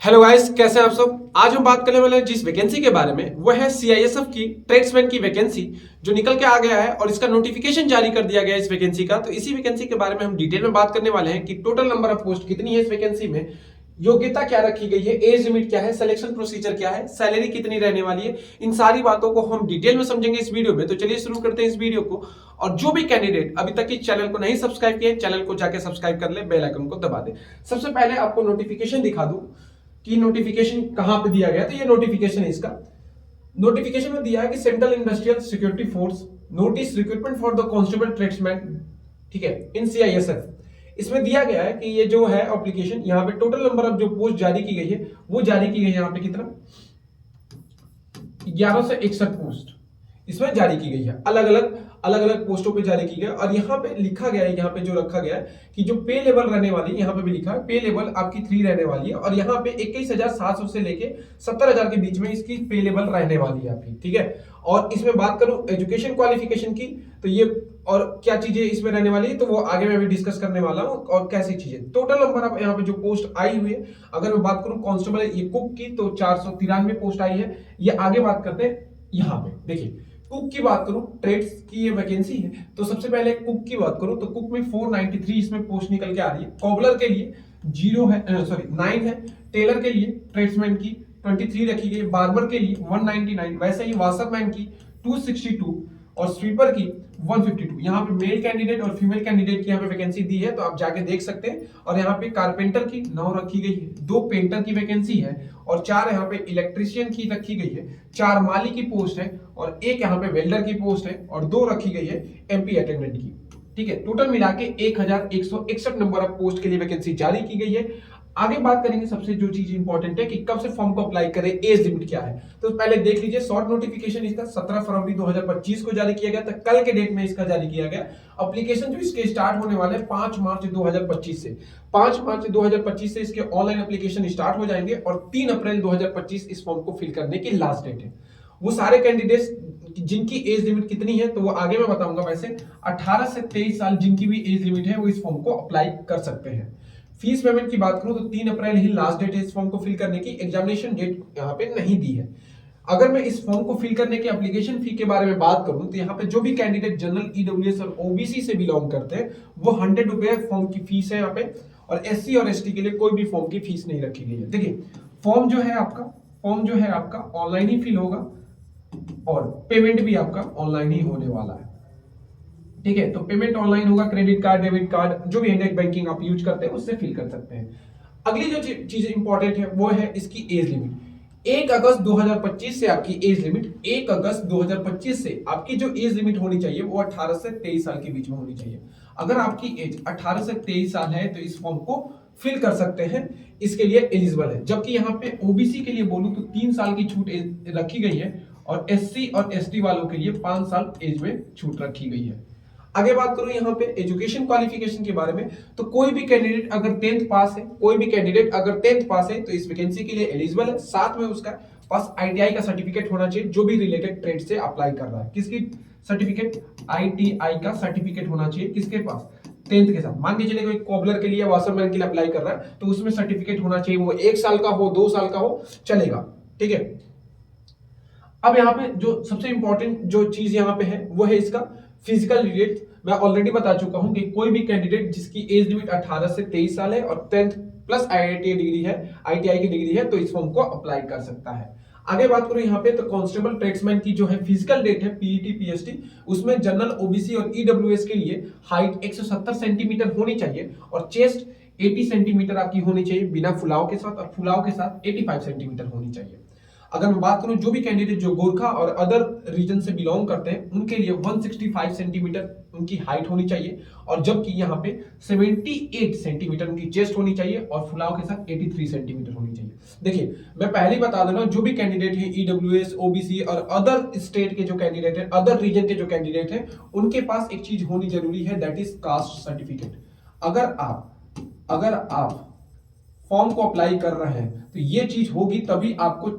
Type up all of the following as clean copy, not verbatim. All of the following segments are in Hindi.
हेलो गाइस, कैसे हैं आप सब। आज हम बात करने वाले हैं जिस वैकेंसी के बारे में, वो है सीआईएसएफ की ट्रेड्समैन की वैकेंसी जो निकल के आ गया है और इसका नोटिफिकेशन जारी कर दिया गया है इस वैकेंसी का। तो इसी वैकेंसी के बारे में हम डिटेल में बात करने वाले हैं कि टोटल नंबर ऑफ पोस्ट कितनी है इस वैकेंसी में, योग्यता क्या रखी गई है, एज लिमिट क्या है, सिलेक्शन प्रोसीजर क्या है, सैलरी कितनी रहने वाली है। इन सारी बातों को हम डिटेल में समझेंगे इस वीडियो में। तो चलिए शुरू करते हैं इस वीडियो को। और जो भी कैंडिडेट अभी तक इस चैनल को नहीं सब्सक्राइब किए, चैनल को जाके सब्सक्राइब कर ले, बेल आइकन को दबा दे। सबसे पहले आपको नोटिफिकेशन दिखा दूं कि नोटिफिकेशन कहां पे दिया गया। तो ये नोटिफिकेशन है इसका। नोटिफिकेशन में दिया है कि central industrial security force notice recruitment for the constable tradesman, ठीक है, इन सीआईएसएफ। इसमें दिया गया है कि ये जो है एप्लीकेशन, यहाँ पे टोटल नंबर ऑफ जो पोस्ट जारी की गई है वो जारी की गई है यहाँ पे कितना 1161 पोस्ट इसमें जारी की गई है। अलग अलग पोस्टों पे जारी की गई है। और यहाँ पे लिखा गया है, यहाँ पे जो रखा गया है कि जो पे लेवल रहने वाली है, यहाँ पे भी लिखा है पे लेवल आपकी 3 रहने वाली है। और यहाँ पे 21,700 से लेके 70,000 के बीच में इसकी पे लेवल रहने वाली है आपकी, ठीक है। और इसमें बात करूं एजुकेशन क्वालिफिकेशन की, तो ये और क्या चीजें इसमें रहने वाली है तो वो आगे मैं भी डिस्कस करने वाला हूं। और कैसी चीजें टोटल नंबर आप यहाँ पे जो पोस्ट आई हुई है, अगर मैं बात करूं कांस्टेबल ये कुक की तो 493 पोस्ट आई है। ये आगे बात करते हैं। यहाँ पे देखिए कुक की बात करूं, ट्रेड्स की ये वैकेंसी है। तो सबसे पहले कुक की बात करूं तो कुक में 493 इसमें पोस्ट निकल के आ रही है। कॉबलर के लिए 0 है, सॉरी 9 है। टेलर के लिए ट्रेड्समैन की 23 रखी गई। बार्बर के लिए 199, वैसे ही वाशरमैन की 262 और स्वीपर की 152। यहाँ पे मेल कैंडिडेट और फीमेल कैंडिडेट की यहाँ पे वैकेंसी दी है, तो आप जाके देख सकते हैं। और यहाँ पे कारपेंटर की 9 रखी गई है, 2 पेंटर की वैकेंसी है और 4 यहाँ पे इलेक्ट्रीशियन की रखी गई है, 4 माली की पोस्ट है और 1 यहाँ पे वेल्डर की पोस्ट है और 2 रखी गई है एमपी अटेंडेंट की, ठीक है। टोटल मिला के 1161 नंबर ऑफ पोस्ट के लिए वैकेंसी जारी की गई है। आगे बात करेंगे सबसे जो चीज इंपॉर्टेंट है कि कब से फॉर्म को अप्लाई करें, एज लिमिट क्या है। तो पहले देख लीजिए शॉर्ट नोटिफिकेशन इसका 17 फरवरी 2025 को जारी किया गया था। कल के डेट में इसका जारी किया गया। एप्लीकेशन जो इसके स्टार्ट होने वाले हैं 5 मार्च 2025 से। 5 मार्च 2025 से इसके ऑनलाइन एप्लीकेशन स्टार्ट हो जाएंगे और 3 अप्रैल 2025 इस फॉर्म को फिल करने की लास्ट डेट है। वो सारे कैंडिडेट्स जिनकी एज लिमिट कितनी है तो वो आगे मैं बताऊंगा। वैसे 18 से 23 साल जिनकी भी एज लिमिट है वो इस फॉर्म को अप्लाई कर सकते हैं। फीस पेमेंट की बात करूं तो 3 अप्रैल ही लास्ट डेट है इस फॉर्म को फिल करने की। एग्जामिनेशन डेट यहाँ पे नहीं दी है। अगर मैं इस फॉर्म को फिल करने के एप्लीकेशन फी के बारे में बात करूं तो यहाँ पे जो भी कैंडिडेट जनरल, ईडब्ल्यूएस और ओबीसी से बिलोंग करते हैं वो 100 रुपए फॉर्म की फीस है यहाँ पे। और एससी और एसटी के लिए कोई भी फॉर्म की फीस नहीं रखी गई है। देखिए फॉर्म जो है आपका ऑनलाइन ही फिल होगा और पेमेंट भी आपका ऑनलाइन ही होने वाला है, ठीक है। तो पेमेंट ऑनलाइन होगा। क्रेडिट कार्ड, डेबिट कार्ड, जो भी इंटरनेट बैंकिंग आप यूज करते हैं उससे फिल कर सकते हैं। अगली जो चीज इंपॉर्टेंट है वो है इसकी एज लिमिट। 1 अगस्त 2025 से आपकी एज लिमिट 1 अगस्त 2025 से आपकी जो एज लिमिट होनी चाहिए वो 18 से 23 साल के बीच में होनी चाहिए। अगर आपकी एज 18 से 23 साल है तो इस फॉर्म को फिल कर सकते हैं, इसके लिए एलिजिबल है। जबकि यहाँ पे ओबीसी के लिए बोलूं तो 3 साल की छूट रखी गई है और एससी और एसटी वालों के लिए 5 साल एज में छूट रखी गई है। आगे बात करूं यहाँ पे एजुकेशन क्वालिफिकेशन के बारे में, तो कोई भी कैंडिडेट अगर 10th पास है, कोई भी कैंडिडेट अगर 10th पास है तो इस वैकेंसी के लिए एलिजिबल है। साथ में उसका पास आईटीआई का सर्टिफिकेट होना चाहिए जो भी रिलेटेड ट्रेड से अप्लाई कर रहा है। किसकी सर्टिफिकेट? आईटीआई का सर्टिफिकेट होना चाहिए किसके पास? 10th के साथ। मान के चलिए कोई कॉबलर के लिए, वाशरमैन के लिए अप्लाई कर रहा है तो उसमें सर्टिफिकेट होना चाहिए, वो 1 साल का हो, 2 साल का हो, चलेगा, ठीक है। अब यहाँ पे जो सबसे इंपॉर्टेंट जो चीज यहाँ पे है वो है इसका फिजिकल डिटेल्स। मैं ऑलरेडी बता चुका हूं कि कोई भी कैंडिडेट जिसकी एज लिमिट 18 से 23 साल है और 10th प्लस आईआईटी डिग्री है, आईटीआई की डिग्री है, तो इस फॉर्म को अप्लाई कर सकता है। आगे बात करूं यहाँ पे तो कांस्टेबल ट्रेड्समैन की जो है फिजिकल डेट है पीईटी पीएसटी, उसमें जनरल, ओबीसी और ईडब्ल्यूएस के लिए हाइट 170 सेंटीमीटर होनी चाहिए और चेस्ट 80 सेंटीमीटर आपकी होनी चाहिए बिना फुलाव के साथ, और फुलाव के साथ 85 सेंटीमीटर होनी चाहिए। अगर मैं बात करूं जो भी कैंडिडेट जो गोरखा और अदर रीजन से बिलोंग करते हैं उनके लिए 165 सेंटीमीटर उनकी हाइट होनी चाहिए और जबकि यहाँ पे 78 सेंटीमीटर उनकी चेस्ट होनी चाहिए और फुलाव के साथ 83 सेंटीमीटर होनी चाहिए। देखिए मैं पहले ही बता देना, जो भी कैंडिडेट है ईडब्ल्यूएस, ओबीसी और अदर स्टेट के जो कैंडिडेट है, अदर रीजन के जो कैंडिडेट है, उनके पास एक चीज होनी जरूरी है, दैट इज कास्ट सर्टिफिकेट। अगर आप फॉर्म को अप्लाई कर रहे हैं तो ये चीज होगी तभी आपको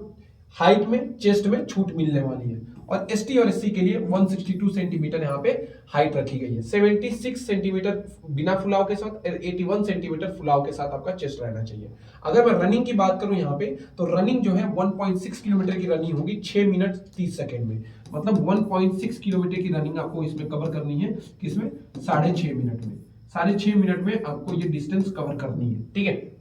हाइट में, चेस्ट में छूट मिलने वाली है। और एसटी और एससी के लिए 162 सेंटीमीटर यहाँ पे हाइट रखी गई है। 76 सेंटीमीटर बिना फुलाव के साथ, 81 सेंटीमीटर फुलाव के साथ आपका चेस्ट रहना चाहिए। अगर मैं रनिंग की बात करूं यहाँ पे, तो रनिंग जो है 1.6 किलोमीटर की रनिंग होगी 6 मिनट 30 सेकेंड में। मतलब 1.6 किलोमीटर की रनिंग आपको इसमें कवर करनी है, किसमें, 6.5 मिनट में। 6.5 मिनट में आपको ये डिस्टेंस कवर करनी है, ठीक है।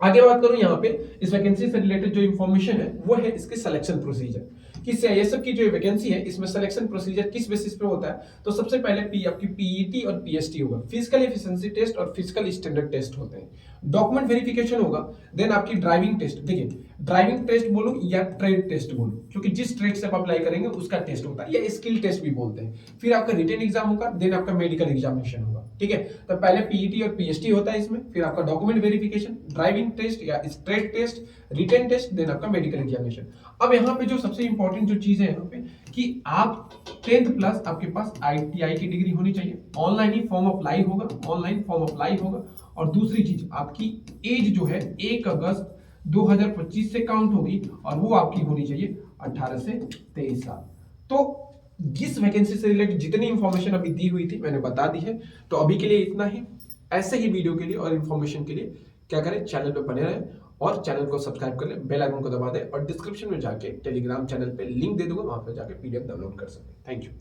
आगे बात करूं यहाँ पे इस वैकेंसी से रिलेटेड जो इंफॉर्मेशन है वो है इसके सिलेक्शन प्रोसीजर कि सीआईएसएफ की जो वैकेंसी है इसमें सिलेक्शन प्रोसीजर किस बेसिस पे होता है। तो सबसे पहले आपकी पीईटी और पीएसटी होगा, फिजिकल एफिशिएंसी टेस्ट और फिजिकल स्टैंडर्ड टेस्ट होते हैं। डॉक्यूमेंट वेरिफिकेशन होगा, देन आपकी ड्राइविंग टेस्ट। देखिए ड्राइविंग टेस्ट बोलूं या ट्रेड टेस्ट बोलूं, क्योंकि जिस ट्रेड से आप अप्लाई करेंगे उसका टेस्ट होता है, या स्किल टेस्ट भी बोलते हैं। फिर आपका रिटन एग्जाम होगा, देन आपका मेडिकल एग्जामिनेशन होगा, ठीक है। तो पहले पीईटी और पीएसटी होता है इसमें, फिर आपका डॉक्यूमेंट वेरिफिकेशन, ड्राइविंग टेस्ट या trade test, written test, then आपका मेडिकल एग्जामिनेशन। अब यहाँ पे जो सबसे इंपॉर्टेंट जो चीज है यहाँ पे कि आप 10th प्लस आपके पास आईटीआई की डिग्री होनी चाहिए। ऑनलाइन ही फॉर्म अप्लाई होगा, ऑनलाइन फॉर्म अप्लाई होगा। और दूसरी चीज आपकी एज जो है 1 अगस्त 2025 से काउंट होगी और वो आपकी होनी चाहिए 18 से 23 साल। तो जिस वैकेंसी से रिलेटेड जितनी इंफॉर्मेशन अभी दी हुई थी मैंने बता दी है। तो अभी के लिए इतना ही। ऐसे ही वीडियो के लिए और इंफॉर्मेशन के लिए क्या करें, चैनल पे बने रहें और चैनल को सब्सक्राइब कर ले, बेल आइकन को दबा दे और डिस्क्रिप्शन में जाके टेलीग्राम चैनल पे लिंक दे दूंगा, वहां पे जाके पीडीएफ डाउनलोड कर सकते हैं। Thank you.